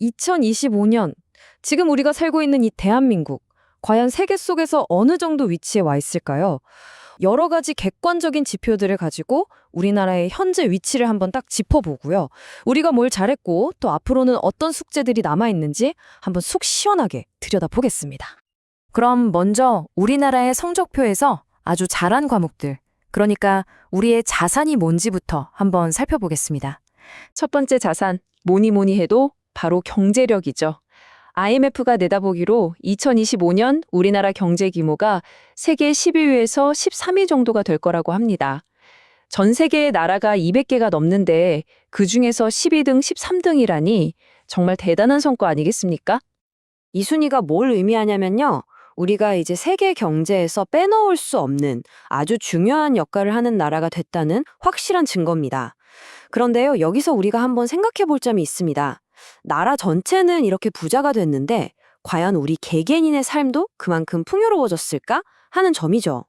2025년, 지금 우리가 살고 있는 이 대한민국, 과연 세계 속에서 어느 정도 위치에 와 있을까요? 여러 가지 객관적인 지표들을 가지고 우리나라의 현재 위치를 한번 딱 짚어보고요. 우리가 뭘 잘했고 또 앞으로는 어떤 숙제들이 남아있는지 한번 속 시원하게 들여다보겠습니다. 그럼 먼저 우리나라의 성적표에서 아주 잘한 과목들, 그러니까 우리의 자산이 뭔지부터 한번 살펴보겠습니다. 첫 번째 자산, 뭐니 해도 바로 경제력이죠. IMF가 내다보기로 2025년 우리나라 경제 규모가 세계 12위에서 13위 정도가 될 거라고 합니다. 전 세계의 나라가 200개가 넘는데 그중에서 12등, 13등이라니 정말 대단한 성과 아니겠습니까? 이 순위가 뭘 의미하냐면요. 우리가 이제 세계 경제에서 빼놓을 수 없는 아주 중요한 역할을 하는 나라가 됐다는 확실한 증거입니다. 그런데요, 여기서 우리가 한번 생각해 볼 점이 있습니다. 나라 전체는 이렇게 부자가 됐는데 과연 우리 개개인의 삶도 그만큼 풍요로워졌을까 하는 점이죠.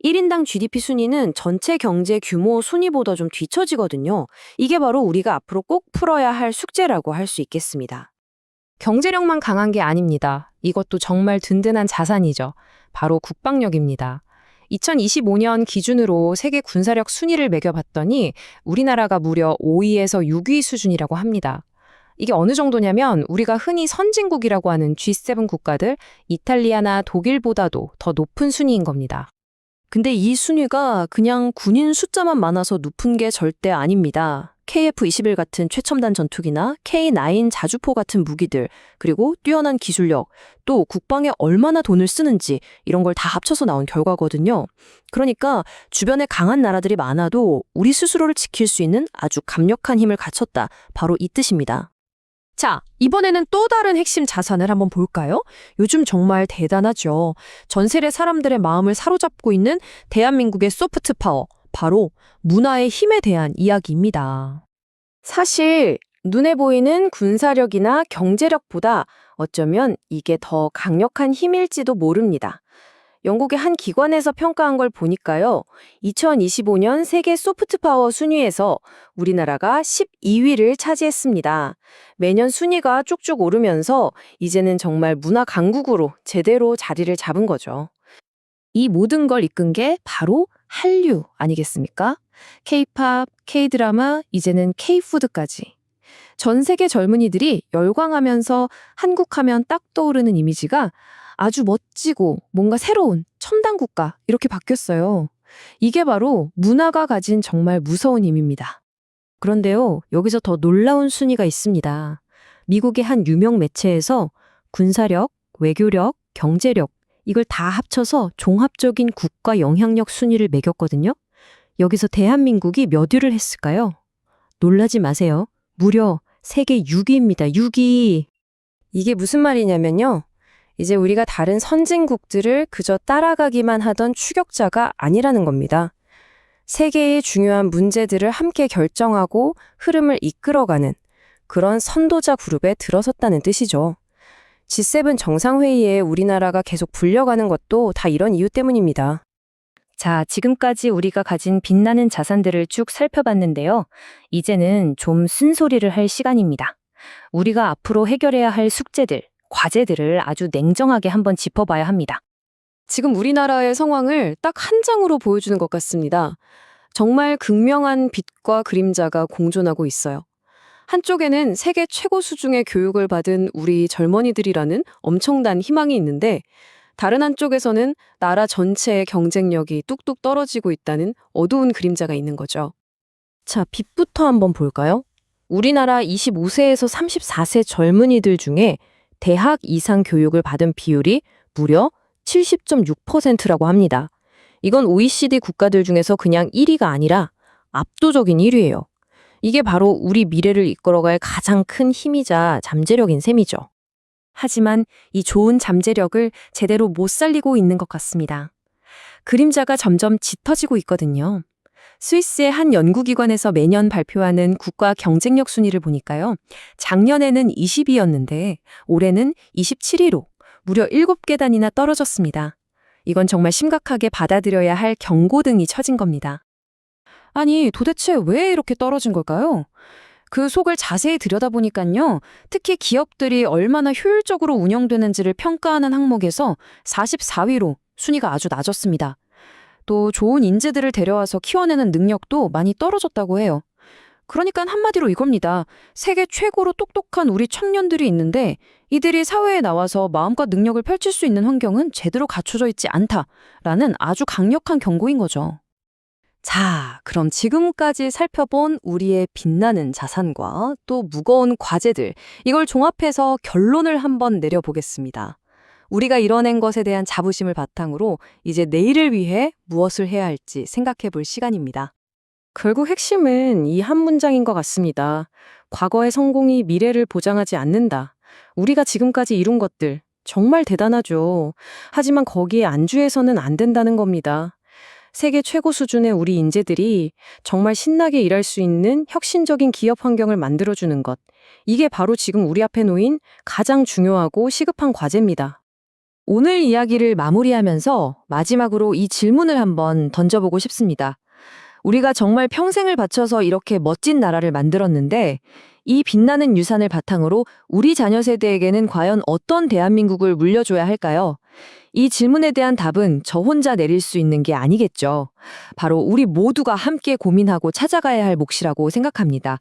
1인당 GDP 순위는 전체 경제 규모 순위보다 좀 뒤처지거든요. 이게 바로 우리가 앞으로 꼭 풀어야 할 숙제라고 할 수 있겠습니다. 경제력만 강한 게 아닙니다. 이것도 정말 든든한 자산이죠. 바로 국방력입니다. 2025년 기준으로 세계 군사력 순위를 매겨봤더니 우리나라가 무려 5위에서 6위 수준이라고 합니다. 이게 어느 정도냐면 우리가 흔히 선진국이라고 하는 G7 국가들, 이탈리아나 독일보다도 더 높은 순위인 겁니다. 근데 이 순위가 그냥 군인 숫자만 많아서 높은 게 절대 아닙니다. KF-21 같은 최첨단 전투기나 K9 자주포 같은 무기들, 그리고 뛰어난 기술력, 또 국방에 얼마나 돈을 쓰는지 이런 걸 다 합쳐서 나온 결과거든요. 그러니까 주변에 강한 나라들이 많아도 우리 스스로를 지킬 수 있는 아주 강력한 힘을 갖췄다. 바로 이 뜻입니다. 자, 이번에는 또 다른 핵심 자산을 한번 볼까요? 요즘 정말 대단하죠. 전 세계 사람들의 마음을 사로잡고 있는 대한민국의 소프트 파워, 바로 문화의 힘에 대한 이야기입니다. 사실 눈에 보이는 군사력이나 경제력보다 어쩌면 이게 더 강력한 힘일지도 모릅니다. 영국의 한 기관에서 평가한 걸 보니까요. 2025년 세계 소프트파워 순위에서 우리나라가 12위를 차지했습니다. 매년 순위가 쭉쭉 오르면서 이제는 정말 문화 강국으로 제대로 자리를 잡은 거죠. 이 모든 걸 이끈 게 바로 한류 아니겠습니까? K-팝, K-드라마, 이제는 K-푸드까지. 전 세계 젊은이들이 열광하면서 한국 하면 딱 떠오르는 이미지가 아주 멋지고 뭔가 새로운 첨단 국가 이렇게 바뀌었어요. 이게 바로 문화가 가진 정말 무서운 힘입니다. 그런데요, 여기서 더 놀라운 순위가 있습니다. 미국의 한 유명 매체에서 군사력, 외교력, 경제력 이걸 다 합쳐서 종합적인 국가 영향력 순위를 매겼거든요. 여기서 대한민국이 몇 위를 했을까요? 놀라지 마세요. 무려 세계 6위입니다. 6위. 이게 무슨 말이냐면요. 이제 우리가 다른 선진국들을 그저 따라가기만 하던 추격자가 아니라는 겁니다. 세계의 중요한 문제들을 함께 결정하고 흐름을 이끌어가는 그런 선도자 그룹에 들어섰다는 뜻이죠. G7 정상회의에 우리나라가 계속 불려가는 것도 다 이런 이유 때문입니다. 자, 지금까지 우리가 가진 빛나는 자산들을 쭉 살펴봤는데요. 이제는 좀 쓴소리를 할 시간입니다. 우리가 앞으로 해결해야 할 숙제들, 과제들을 아주 냉정하게 한번 짚어봐야 합니다. 지금 우리나라의 상황을 딱 한 장으로 보여주는 것 같습니다. 정말 극명한 빛과 그림자가 공존하고 있어요. 한쪽에는 세계 최고 수준의 교육을 받은 우리 젊은이들이라는 엄청난 희망이 있는데 다른 한쪽에서는 나라 전체의 경쟁력이 뚝뚝 떨어지고 있다는 어두운 그림자가 있는 거죠. 자, 빛부터 한번 볼까요? 우리나라 25세에서 34세 젊은이들 중에 대학 이상 교육을 받은 비율이 무려 70.6%라고 합니다. 이건 OECD 국가들 중에서 그냥 1위가 아니라 압도적인 1위예요. 이게 바로 우리 미래를 이끌어갈 가장 큰 힘이자 잠재력인 셈이죠. 하지만 이 좋은 잠재력을 제대로 못 살리고 있는 것 같습니다. 그림자가 점점 짙어지고 있거든요. 스위스의 한 연구기관에서 매년 발표하는 국가 경쟁력 순위를 보니까요. 작년에는 20위였는데 올해는 27위로 무려 7계단이나 떨어졌습니다. 이건 정말 심각하게 받아들여야 할 경고등이 쳐진 겁니다. 아니, 도대체 왜 이렇게 떨어진 걸까요? 그 속을 자세히 들여다보니까요. 특히 기업들이 얼마나 효율적으로 운영되는지를 평가하는 항목에서 44위로 순위가 아주 낮았습니다. 또 좋은 인재들을 데려와서 키워내는 능력도 많이 떨어졌다고 해요. 그러니까 한마디로 이겁니다. 세계 최고로 똑똑한 우리 청년들이 있는데 이들이 사회에 나와서 마음껏 능력을 펼칠 수 있는 환경은 제대로 갖춰져 있지 않다라는 아주 강력한 경고인 거죠. 자, 그럼 지금까지 살펴본 우리의 빛나는 자산과 또 무거운 과제들, 이걸 종합해서 결론을 한번 내려보겠습니다. 우리가 이뤄낸 것에 대한 자부심을 바탕으로 이제 내일을 위해 무엇을 해야 할지 생각해 볼 시간입니다. 결국 핵심은 이 한 문장인 것 같습니다. 과거의 성공이 미래를 보장하지 않는다. 우리가 지금까지 이룬 것들 정말 대단하죠. 하지만 거기에 안주해서는 안 된다는 겁니다. 세계 최고 수준의 우리 인재들이 정말 신나게 일할 수 있는 혁신적인 기업 환경을 만들어주는 것. 이게 바로 지금 우리 앞에 놓인 가장 중요하고 시급한 과제입니다. 오늘 이야기를 마무리하면서 마지막으로 이 질문을 한번 던져보고 싶습니다. 우리가 정말 평생을 바쳐서 이렇게 멋진 나라를 만들었는데 이 빛나는 유산을 바탕으로 우리 자녀 세대에게는 과연 어떤 대한민국을 물려줘야 할까요? 이 질문에 대한 답은 저 혼자 내릴 수 있는 게 아니겠죠. 바로 우리 모두가 함께 고민하고 찾아가야 할 몫이라고 생각합니다.